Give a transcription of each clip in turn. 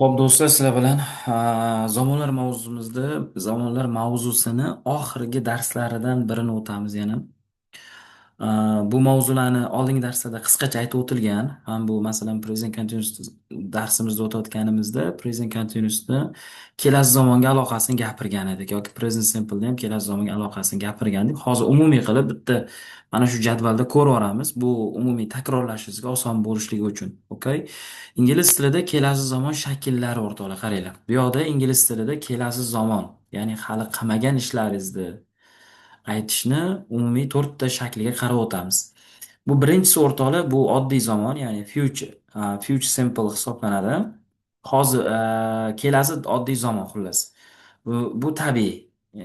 Xo'p do'stlar, sizlar bilan zamonlar mavzusini oxirgi darslaridan birini o'tamiz yana. Bu mavzularni oldingi darslarda qisqacha aytib o'tilgan. Ham bu masalan present continuous darsimizda o'tayotganimizda present continuousni kelasi zamonga aloqasini gapirgan edik yoki present simple'ni ham kelasi zamonga aloqasini gapirgandik. Hozir umumiy qilib bitta mana shu jadvalda ko'rib olamiz. Bu umumiy takrorlashingizga oson bo'lishligi uchun. Okay? Ingliz tilida kelasi zamon shakllari o'rtoqlar qaranglar. Bu yoqda ingliz tilida kelasi zamon, ya'ni hali qilmagan ishlaringizni aytishni umumiy to'rtta shakliga qarab o'tamiz. Bu birinchisi o'rtoqlar, bu oddiy zamon, ya'ni future simple hisoblanadi. Hozir kelasi oddiy zamon xullas. Bu tabiiy. E,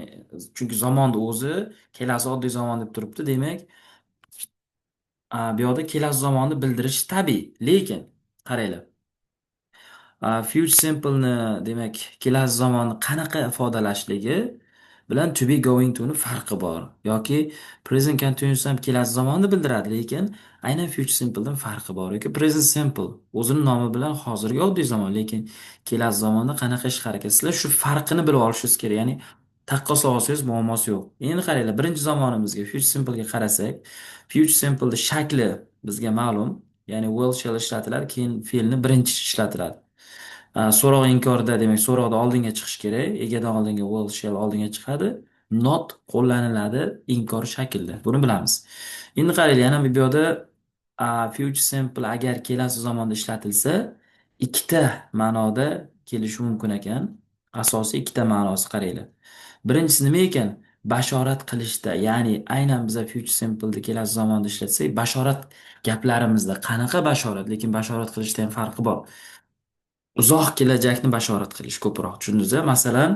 Chunki zamonni o'zi kelasi oddiy zamon deb turibdi, demak, bu yoqda kelasi zamonni bildirish tabiiy. Lekin qaranglar. Future simple'ni, demak, kelasi zamonni qanaqa ifodalashligi bilan to be going to'ni farqi bor. Yoki present continuous ham kelasi zamonni bildiradi, lekin aynan future simple'dan farqi bor. Yoki present simple o'zining nomi bilan hozirgi oddiy zamon, lekin kelasi zamonda qanaqa ish harakat. Sizlar shu farqini bilib olishingiz kerak. Ya'ni taqqosa olsangiz muammosi yo'q. Endi qaranglar, birinchi zamonimizga future simple'ga qarasak, future simple'da shakli bizga ma'lum. Ya'ni will shall ishlatiladi, keyin fe'lni birinchi ishlatiladi. So'roq inkorda, demak, so'roqda oldinga chiqish kerak. Egadan oldinga will shall oldinga chiqadi. Not qo'llaniladi inkor shaklda. Buni bilamiz. Endi qaranglar, yana bu yoqda future simple agar kelasi zamonda ishlatilsa, ikkita ma'noda kelishi mumkin ekan. Asosiy ikkita ma'nosi qaranglar. Birinchisi nima ekan? Bashorat qilishda, ya'ni aynan biza future simple'da kelasi zamonda ishlatsak, bashorat gaplarimizda qanaqa bashorat, lekin bashorat qilishda ham farqi bor. Uzoq kelajakni bashorat qilish ko'proq tushundingiz. Masalan,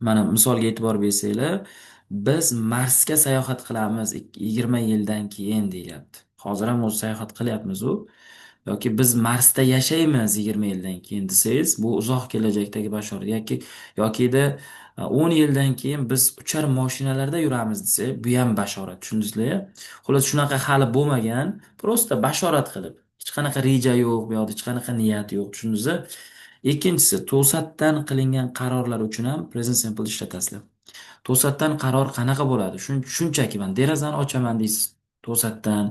mana misolga e'tibor bersanglar, biz Marsga sayohat qilamiz 20 yildan keyin deyapti. Hozir ham o'zi sayohat qilyapmiz u. Yoki biz Marsda yashaymiz 20 yildan keyin desangiz, bu uzoq kelajakdagi bashorat. Yokida 10 yildan keyin biz uchar mashinalarda yuramiz desa, bu ham bashorat. Tushundingizlar? Xullas, shunaqa hali bo'lmagan, prosta bashorat qilib. Hech qanaqa reja yo'q, bu yoqda hech qanaqa niyat yo'q. Tushundingizlar? Ikkinchisi, to'satdan qilingan qarorlar uchun ham present simple ishlatasizlar. To'satdan qaror qanaqa bo'ladi? Shunchaki man derazani ochaman deysiz. To'satdan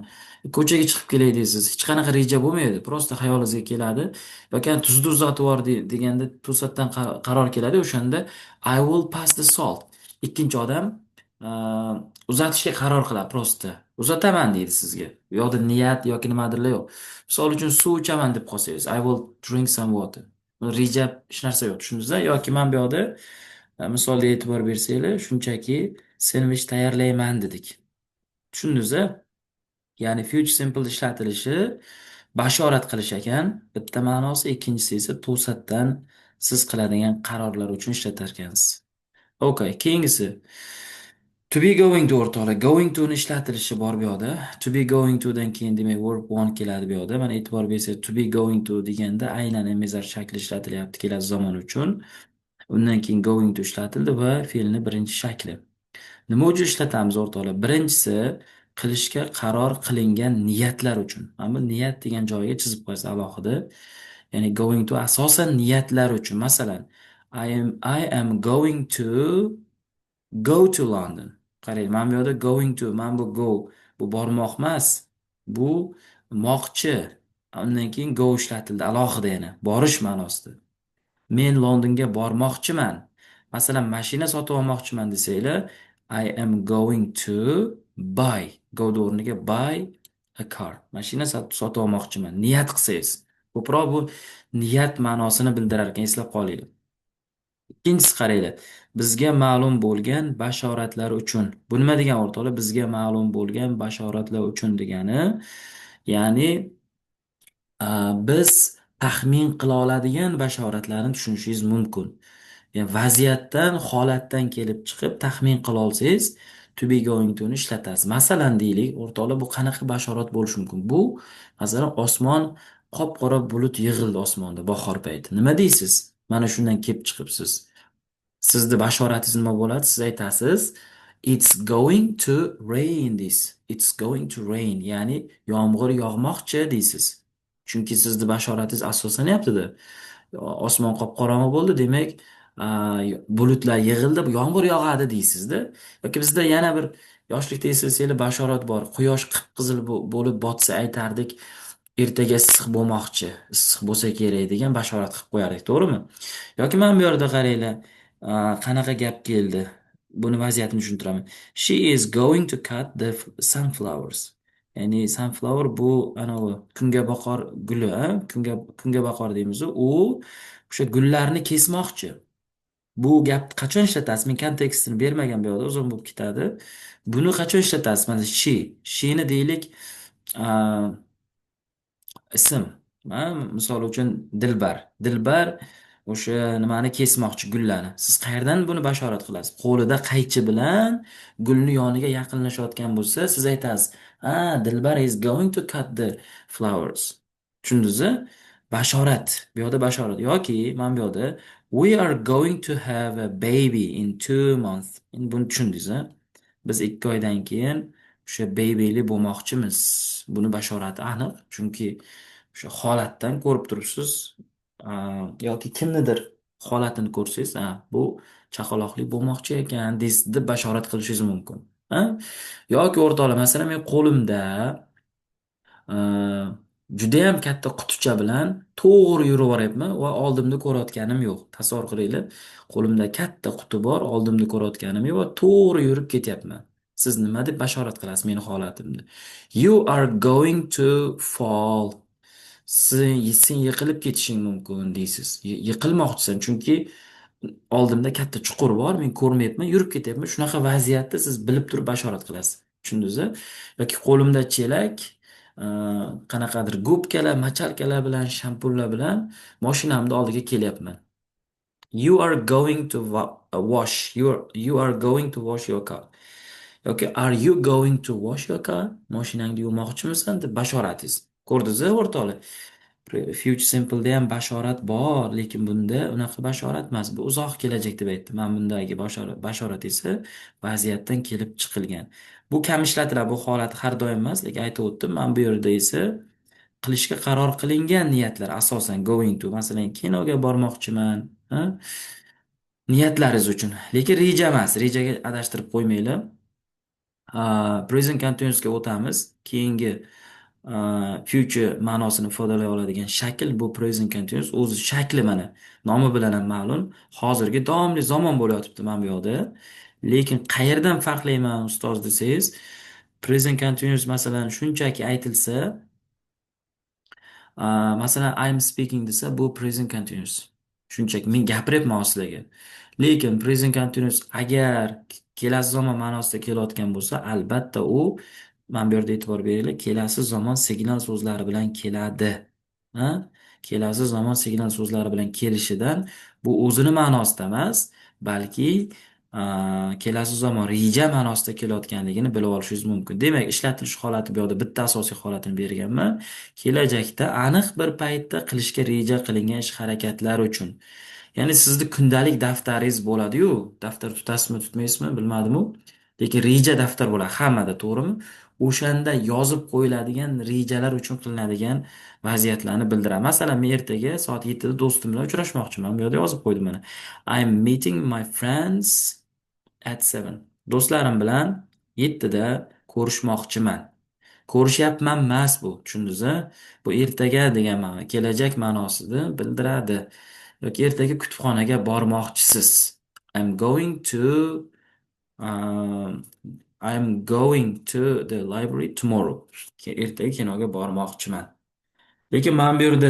ko'chaga chiqib kelay deysiz. Hech qanaqa reja bo'lmaydi. Prosta xayolingizga keladi. Yoki tuzni uzatib yubor deganda to'satdan qaror keladi. O'shanda I will pass the salt. Ikkinchi odam uzatishga qaror qiladi prosta. Uzataman deydi sizga. Bu yoqda niyat yoki nimadirlar yo'q. Misol uchun suv ichaman deb qolsangiz, I will drink some water. Reja hech narsa yo'q, tushundingizmi? Yoki men bu yoqda misolga e'tibor bersanglar, shunchaki sendvich tayyorlayman dedik. Tushundingiz-a? Ya'ni future simple ishlatilishi bashorat qilish ekan, bitta ma'nosi, ikkinchisi esa to'satdan siz qiladigan qarorlar uchun ishlatar ekansiz. Okay, keyingisi to be going to o'rtoqlar. Going to ni ishlatilishi bor bu yoqda. To be going to dan keyin demak verb one keladi bu yoqda. Mana e'tibor bersangiz, to be going to deganda aynan emizar shakli ishlatilyapti kelasi zamon uchun. Undan keyin going to ishlatildi va fe'lni birinchi shakli. Nima uchun ishlatamiz o'rtoqlar? Birinchisi, qilishga qaror qilingan niyatlar uchun. Mana bu niyat degan joyiga chizib qo'yasiz alohida. Ya'ni going to asosan niyatlar uchun. Masalan, I am going to go to London. Qarang, mana bu yerda going to, mana bu go, bu bormoq emas. Bu moqchi. Undan keyin go ishlatildi alohida yana, borish ma'nosida. Men Londonga bormoqchiman. Masalan, mashina sotib olmoqchiman desanglar, I am going to buy. Go o'rniga buy a car. Mashina sotib olmoqchiman. Niyat qilsangiz. Ko'proq bu niyat ma'nosini bildirar ekan, eslab qolinglar. Ikkinchisi qaranglar. Bizga ma'lum bo'lgan bashoratlar uchun. Bu nima degan o'rtoqlar? Bizga ma'lum bo'lgan bashoratlar uchun degani, ya'ni biz taxmin qila oladigan bashoratlarni tushunishingiz mumkin. Yani vaziyatdan, holatdan kelib chiqib taxmin qila olsangiz, to be going to ni ishlatasiz. Masalan, deylik, o'rtoqlar, bu qanaqa bashorat bo'lishi mumkin? Bu, masalan, osmon qop-qora bulut yig'ildi osmonda bahor payti. Nima deysiz? Mana shundan kelib chiqibsiz. Sizni bashoratingiz nima bo'ladi? Siz aytasiz, it's going to rain this. It's going to rain. Ya'ni yomg'ir yog'moqchi deysiz. Chunki sizni bashoratingiz asoslanyaptida. Osmon qop-qorong'i bo'ldi, demak, a, bulutlar yig'ildi, yomg'ir yog'adi deysizda. Yoki bizda yana bir yoshlikda eslasanglar bashorat bor. Quyosh qip-qizil bo'lib botsa aytardik, ertaga issiq bo'lmoqchi, issiq bo'lsa kerak degan bashorat qilib qo'yardik, to'g'rimi? Yoki mana bu yerda qaranglar, qanaqa gap keldi. Buni vaziyatni tushuntiraman. She is going to cut the sunflowers. Ya'ni sunflower bu anavi kungaboqar guli, a? Kungaboqar deymiz. U o'sha gullarni kesmoqchi. Bu gapni qachon ishlatasiz? Men kontekstini bermagan bu yoqda, uzun bo'lib ketadi. Buni qachon ishlatasiz? Mana she'ni deylik, ism. Misol uchun Dilbar. Dilbar o'sha nimani kesmoqchi, gullarni. Siz qayerdan buni bashorat qilasiz? Qo'lida qaychi bilan gulni yoniga yaqinlashayotgan bo'lsa, siz aytasiz, Dilbar is going to cut the flowers. Tushundingizmi? Bashorat. Bu yoqda bashorat. Yoki mana bu yoqda we are going to have a baby in 2 months. Endi buni tushundingizmi? Biz 2 oydan keyin o'sha babyli bo'lmoqchimiz. Buni bashorati aniq, chunki o'sha holatdan ko'rib turibsiz. Yoki kimnidir holatini ko'rsangiz, bu chaqaloqli bo'lmoqchi ekan deb bashorat qilishingiz mumkin. Ha? Yoki o'rtoqlar, masalan, men qo'limda Э, judayam katta quticha bilan to'g'ri yuraveryapman va oldimda ko'rayotganim yo'q. Tasavvur qilinglar. Qo'limda katta quti bor, oldimda ko'rayotganim yo'q va to'g'ri yurib ketyapman. Siz nima deb bashorat qilasiz meni holatimda? You are going to fall. Sen yiqilib ketishing mumkin deysiz. Yiqilmoqchisan, chunki oldimda katta chuqur bor, men ko'rmayapman, yurib ketyapman. Shunaqa vaziyatda siz bilib turib bashorat qilasiz. Tushundingizmi? Yoki qo'limda chelak, e, qanaqadir gubkalar, machalkalar bilan, shampunlar bilan mashinamni oldiga kelyapman. You are going to wash. You are going to wash your car. Yoki are you going to wash your car? Mashinangni yuvmoqchimisan deb bashoratingiz. Ko'rdingizmi, o'rtoqlar? Future Simple'da ham bashorat bor, lekin bunda unaqa bashorat emas. Bu uzoq kelajak deb aytdim. Mana bundagi bashorat esa vaziyatdan kelib chiqilgan. Bu kam ishlatiladi, bu holat har doim emas, lekin aytib o'tdim. Mana bu yerda esa qilishga qaror qilingan niyatlar asosan going to, masalan, kinoga bormoqchiman, ha? Niyatlaringiz uchun. Lekin reja emas, rejaga adashtirib qo'ymanglar. Present continuousga o'tamiz. Keyingi future ma'nosini ifodalay oladigan shakl bu present continuous. O'zi shakli mana nomi bilan ham ma'lum. Hozirgi davomli zamon bo'layotibdi mana bu yoqda. Lekin qayerdan farqlayman ustoz desangiz, present continuous masalan shunchaki aytilsa, masalan, I'm speaking desa, bu present continuous. Shunchaki men gapiryapman sizlarga. Lekin present continuous agar kelasi zamon ma'nosida kelayotgan bo'lsa, albatta u, mana bu yerda e'tibor beringlar, kelasi zamon signal so'zlari bilan keladi. Ha? Kelasi zamon signal so'zlari bilan kelishidan bu o'zini ma'nosida emas, balki kelasi zamon reja ma'nosida kelayotganligini bilib olishingiz mumkin. Demak, ishlatilish holati bu yoqda bitta asosiy holatini berganman. Kelajakda aniq bir paytda qilishga reja qilingan ish harakatlar uchun. Ya'ni sizni kundalik daftaringiz bo'ladi-yu, daftar tutasizmi, tutmaysizmi, bilmadim-u. Lekin reja daftar bo'ladi hammada, to'g'rimi? O'shanda yozib qo'yiladigan rejalar uchun qilinadigan vaziyatlarni bildiradi. Masalan, men ertaga soat 7 da do'stim bilan uchrashmoqchiman. Bu yerda yozib qo'ydim mana. I'm meeting my friends at 7. Do'stlarim bilan 7 da ko'rishmoqchiman. Ko'rishyapman emas bu, tushundingizmi? Bu ertaga degan ma'no, kelajak ma'nosida bildiradi. Yoki ertaga kutubxonaga bormoqchisiz. I'm going to um, I'm going to the library tomorrow. Ertaga kinoga bormoqchiman. Lekin mana bu yerda